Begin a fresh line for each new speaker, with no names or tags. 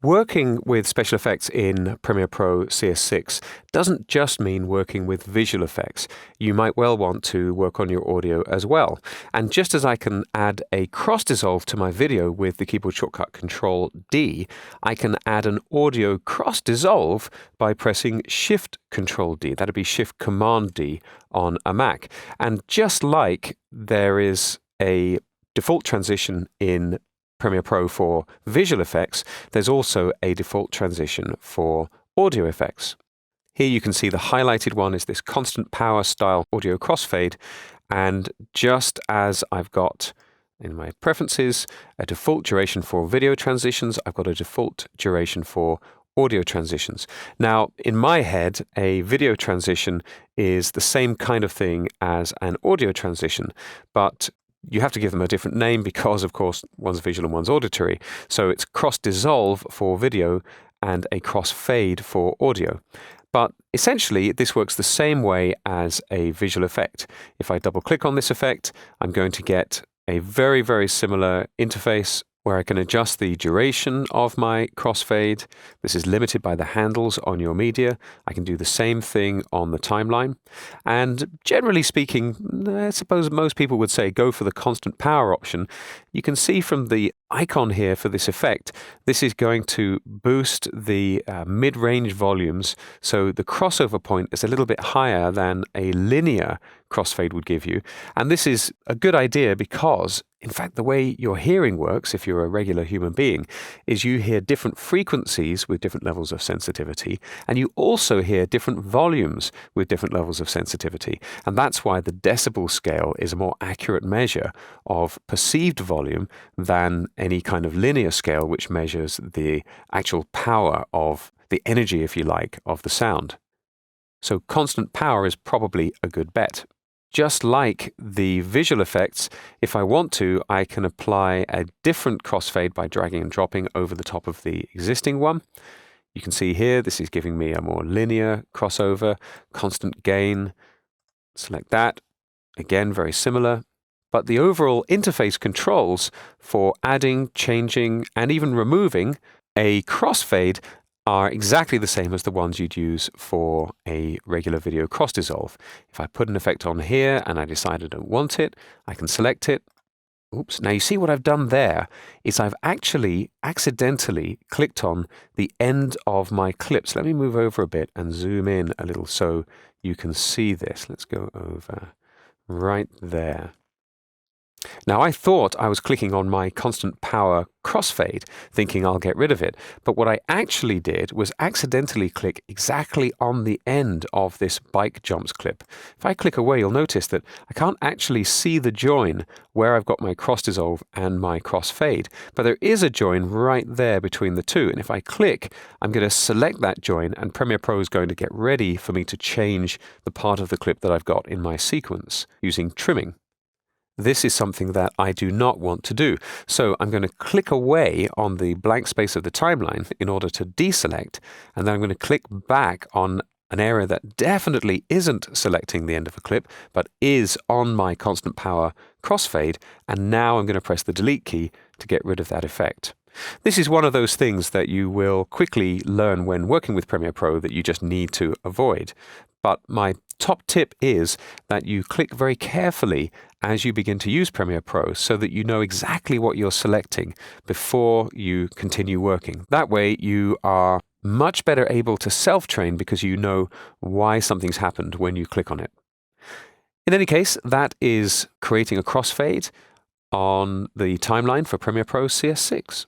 Working with special effects in Premiere Pro CS6 doesn't just mean working with visual effects. You might well want to work on your audio as well. And just as I can add a cross dissolve to my video with the keyboard shortcut Control D, I can add an audio cross dissolve by pressing Shift Control D. That'd be Shift Command D on a Mac. And just like there is a default transition in Premiere Pro for visual effects, there's also a default transition for audio effects. Here you can see the highlighted one is this constant power style audio crossfade, and just as I've got in my preferences a default duration for video transitions, I've got a default duration for audio transitions. Now, in my head, a video transition is the same kind of thing as an audio transition, but you have to give them a different name because, of course, one's visual and one's auditory. So it's cross-dissolve for video and a cross-fade for audio. But essentially, this works the same way as a visual effect. If I double-click on this effect, I'm going to get a very, very similar interface where I can adjust the duration of my crossfade. This is limited by the handles on your media. I can do the same thing on the timeline. And generally speaking, I suppose most people would say go for the constant power option. You can see from the icon here for this effect, this is going to boost the mid-range volumes. So the crossover point is a little bit higher than a linear crossfade would give you. And this is a good idea because, in fact, the way your hearing works, if you're a regular human being, is you hear different frequencies with different levels of sensitivity, and you also hear different volumes with different levels of sensitivity. And that's why the decibel scale is a more accurate measure of perceived volume than any kind of linear scale, which measures the actual power of the energy, if you like, of the sound. So constant power is probably a good bet. Just like the visual effects, if I want to, I can apply a different crossfade by dragging and dropping over the top of the existing one. You can see here, this is giving me a more linear crossover, constant gain. Select that. Again, very similar. But the overall interface controls for adding, changing, and even removing a crossfade are exactly the same as the ones you'd use for a regular video cross dissolve. If I put an effect on here and I decide I don't want it, I can select it. Oops. Now you see what I've done there is I've actually accidentally clicked on the end of my clips. Let me move over a bit and zoom in a little so you can see this. Let's go over right there. Now, I thought I was clicking on my constant power crossfade, thinking I'll get rid of it. But what I actually did was accidentally click exactly on the end of this bike jumps clip. If I click away, you'll notice that I can't actually see the join where I've got my cross dissolve and my crossfade. But there is a join right there between the two. And if I click, I'm going to select that join, and Premiere Pro is going to get ready for me to change the part of the clip that I've got in my sequence using trimming. This is something that I do not want to do. So I'm going to click away on the blank space of the timeline in order to deselect, and then I'm going to click back on an area that definitely isn't selecting the end of a clip, but is on my constant power crossfade, and now I'm going to press the delete key to get rid of that effect. This is one of those things that you will quickly learn when working with Premiere Pro that you just need to avoid. But my top tip is that you click very carefully as you begin to use Premiere Pro so that you know exactly what you're selecting before you continue working. That way you are much better able to self-train because you know why something's happened when you click on it. In any case, that is creating a crossfade on the timeline for Premiere Pro CS6.